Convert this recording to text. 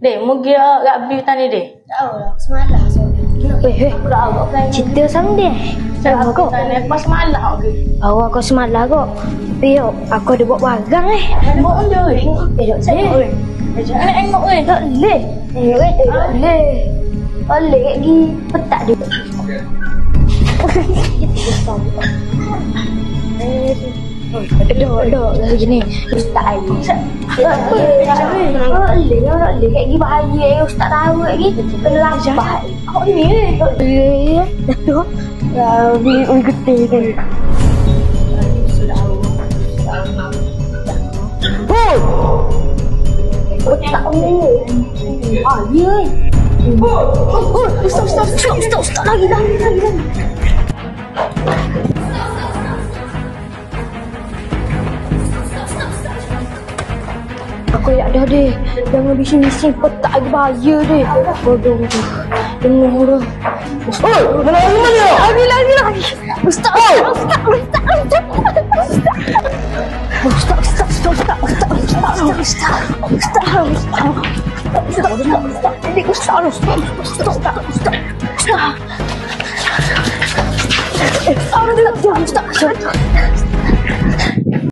Dek, mau pergi rugby tadi dek? Tahu lah, semalam. Cerita sama dia. Saya kau. Pas semalam ke? Bawa aku semalam kok. Tapi aku ada buat barang Mau dia weh. Saya weh. Jangan engok weh. Tak boleh. Tak boleh. Boleh lagi. Petak dia. Dok lagi ni. Ustaz air. Tak boleh. Kayak gini bahaya. Ustaz tahu lagi. Kena lambat. Kau ni weh. Dok. Ui getih tu. Tak boleh. Ya. Stop lagi. Aku ya dah deh. Jangan bising-bising petak lagi bahaya deh. Bodoh tu. Dengar dah. Mana? Lagi. Ustaz. Ustaz.